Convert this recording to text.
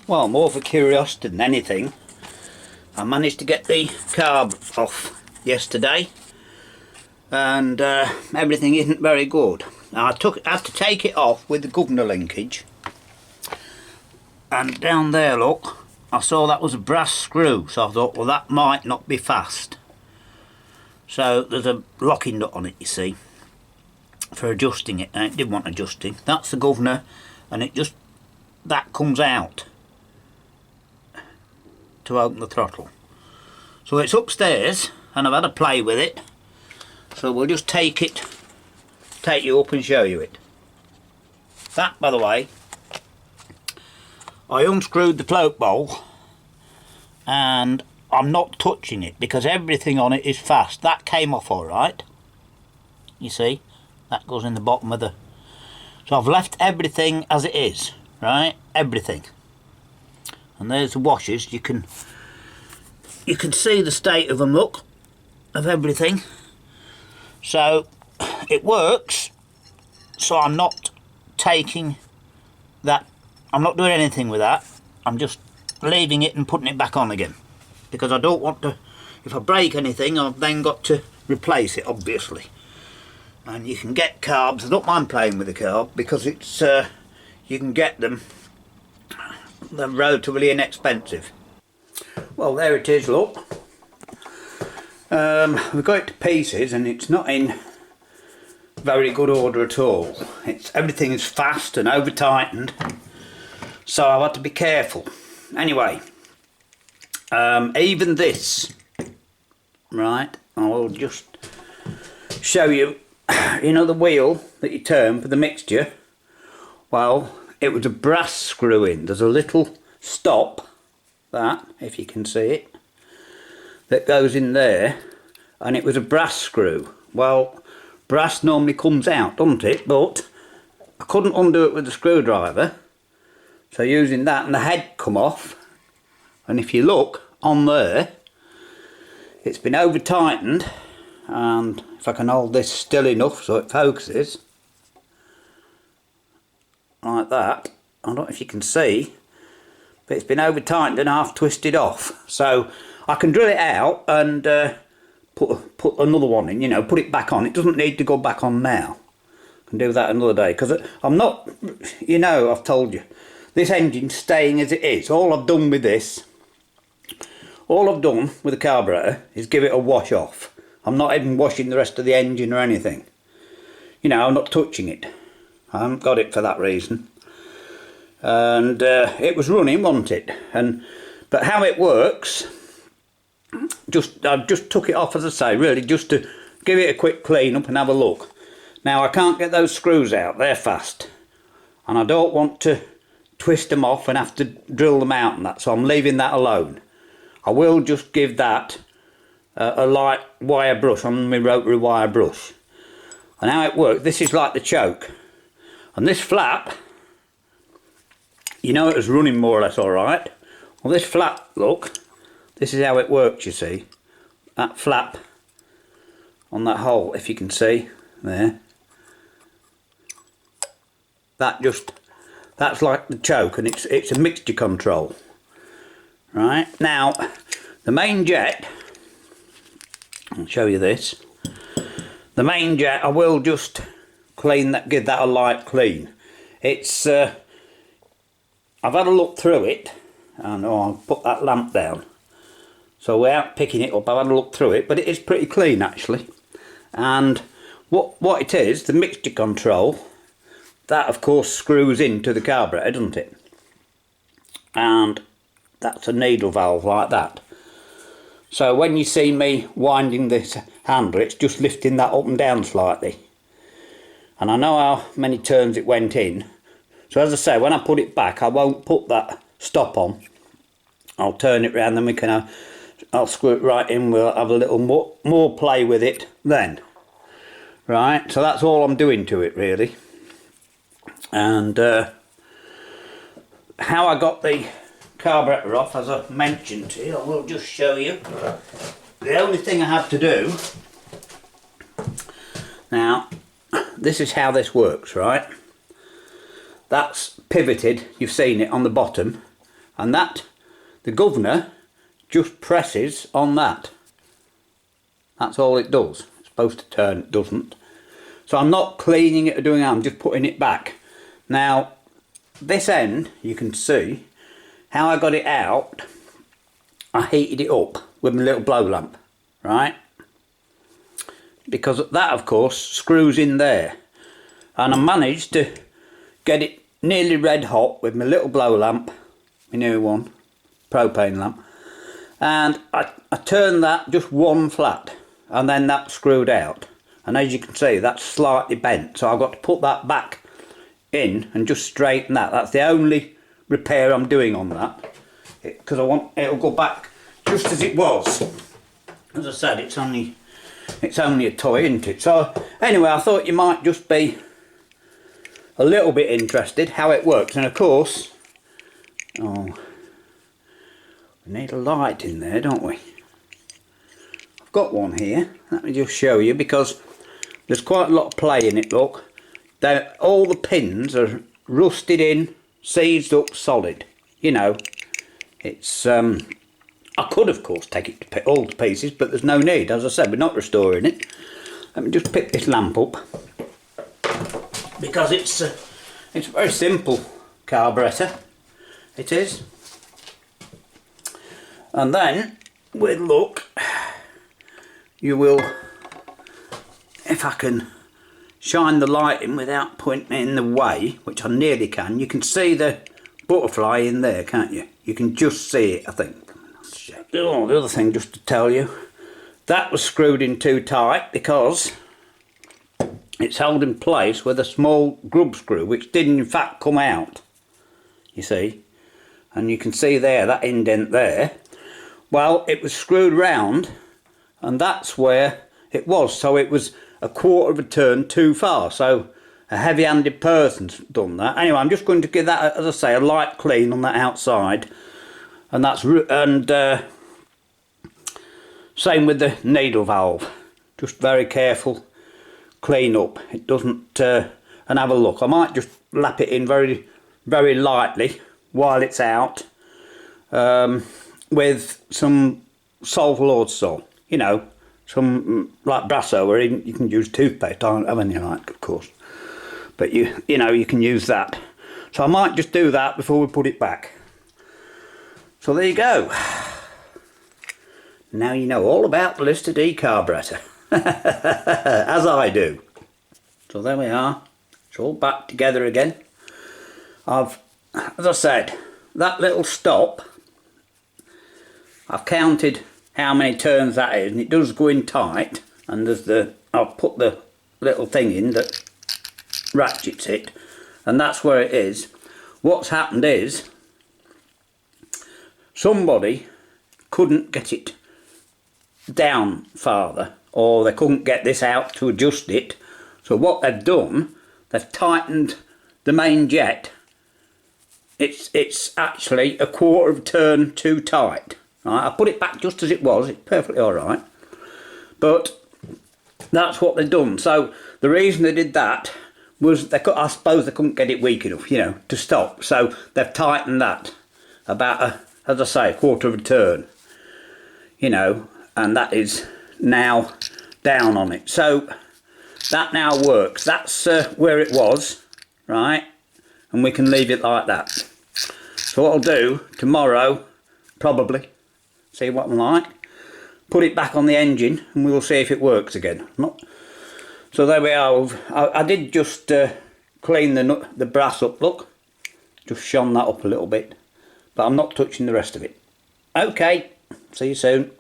Well, more for curiosity than anything, I managed to get the carb off yesterday, and everything isn't very good. Now, I had to take it off with the governor linkage, and down there, look, I saw that was a brass screw, so I thought, well, that might not be fast. So there's a locking nut on it, you see, for adjusting it. Now, it didn't want adjusting. That's the governor, and it just, that comes out to open the throttle. So it's upstairs, and I've had a play with it, so we'll just take you up and show you it. That, by the way, I unscrewed the float bowl, and I'm not touching it because everything on it is fast. That came off alright, you see, that goes in the bottom of the, so I've left everything as it is, right, everything. And there's the washers. You can see the state of them, look, of everything. So it works, so I'm not taking that, I'm not doing anything with that, I'm just leaving it and putting it back on again, because I don't want to, if I break anything, I've then got to replace it, obviously. And you can get carbs, I don't mind playing with the carb, because it's you can get them, they're relatively inexpensive. Well, there it is, look. We've got it to pieces, and it's not in very good order at all. Everything is fast and over tightened, so I've had to be careful. Anyway, even this, right, I'll just show you, you know the wheel that you turn for the mixture? Well, it was a brass screw in. There's a little stop, that, if you can see it, that goes in there, and it was a brass screw. Well, brass normally comes out, doesn't it? But I couldn't undo it with a screwdriver, so using that, and the head come off, and if you look on there, it's been over tightened, and if I can hold this still enough so it focuses, like that, I don't know if you can see, but it's been over tightened and half twisted off. So I can drill it out and put another one in, you know, put it back on. It doesn't need to go back on now. I can do that another day, because I'm not, you know, I've told you, this engine's staying as it is. All I've done with this, all I've done with the carburettor is give it a wash off. I'm not even washing the rest of the engine or anything. You know, I'm not touching it. I haven't got it for that reason. And it was running, wasn't it? But how it works, I've just took it off, as I say, really just to give it a quick clean up and have a look. Now, I can't get those screws out, they're fast, and I don't want to twist them off and have to drill them out and that, so I'm leaving that alone. I will just give that a light wire brush on my rotary wire brush. And how it works, this is like the choke, and this flap, you know, it was running more or less alright. Well, this flap, look, this is how it works, you see. That flap on that hole, if you can see, there. That's like the choke, and it's a mixture control. Right, now, the main jet, I'll show you this. The main jet, I will just clean that, give that a light clean. It's, I've had a look through it, and I'll put that lamp down. So without picking it up, I've had a look through it, but it is pretty clean actually. And what it is, the mixture control, that of course screws into the carburettor, doesn't it? And that's a needle valve like that. So when you see me winding this handle, it's just lifting that up and down slightly. And I know how many turns it went in. So as I say, when I put it back, I won't put that stop on. I'll turn it round, then we can I'll screw it right in, we'll have a little more play with it then. Right, so that's all I'm doing to it really. And how I got the carburettor off, as I mentioned to you, I will just show you. The only thing I have to do now, this is how this works, right? That's pivoted, you've seen it on the bottom, and that, the governor just presses on that. That's all it does. It's supposed to turn, it doesn't. So I'm not cleaning it or doing it, I'm just putting it back. Now, this end, you can see how I got it out. I heated it up with my little blow lamp, right? Because that, of course, screws in there. And I managed to get it nearly red hot with my little blow lamp, my new one, propane lamp. And I turned that just one flat, and then that screwed out. And as you can see, that's slightly bent, so I've got to put that back in and just straighten that. That's the only repair I'm doing on that, because I want it'll go back just as it was. As I said, it's only a toy, isn't it? So anyway, I thought you might just be a little bit interested how it works. And of course, oh, we need a light in there, don't we? I've got one here. Let me just show you, because there's quite a lot of play in it. Look, all the pins are rusted in, seized up solid. You know, it's I could of course take it to all to pieces, but there's no need. As I said, we're not restoring it. Let me just pick this lamp up, because it's a very simple carburettor. It is. And then with luck, you will, if I can shine the light in without putting it in the way, which I nearly can, you can see the butterfly in there, can't you? You can just see it, I think. Oh, the other thing, just to tell you, that was screwed in too tight because it's held in place with a small grub screw, which didn't in fact come out, you see. And you can see there, that indent there. Well, it was screwed round, and that's where it was. So it was a quarter of a turn too far. So a heavy-handed person's done that. Anyway, I'm just going to give that, as I say, a light clean on that outside. And that's, same with the needle valve. Just very careful clean up. It doesn't, and have a look. I might just lap it in very, very lightly while it's out, with some sulphur Lordsol, you know, some like Brasso, or even you can use toothpaste. I don't have any like, of course, but you know, you can use that. So I might just do that before we put it back. So there you go. Now you know all about the Lister D Carburettor, as I do. So there we are. It's all back together again. As I said, that little stop, I've counted how many turns that is, and it does go in tight. And there's I've put the little thing in that ratchets it, and that's where it is. What's happened is somebody couldn't get it down farther, or they couldn't get this out to adjust it. So what they've done, they've tightened the main jet. It's actually a quarter of a turn too tight. Right? I put it back just as it was. It's perfectly all right. But that's what they've done. So the reason they did that was I suppose they couldn't get it weak enough, you know, to stop. So they've tightened that about as I say, a quarter of a turn, you know, and that is now down on it. So that now works. That's where it was, right? And we can leave it like that. So what I'll do tomorrow, probably, see what I'm like, put it back on the engine, and we'll see if it works again. So there we are. I did just clean the brass up, look, just shone that up a little bit, but I'm not touching the rest of it. Okay, see you soon.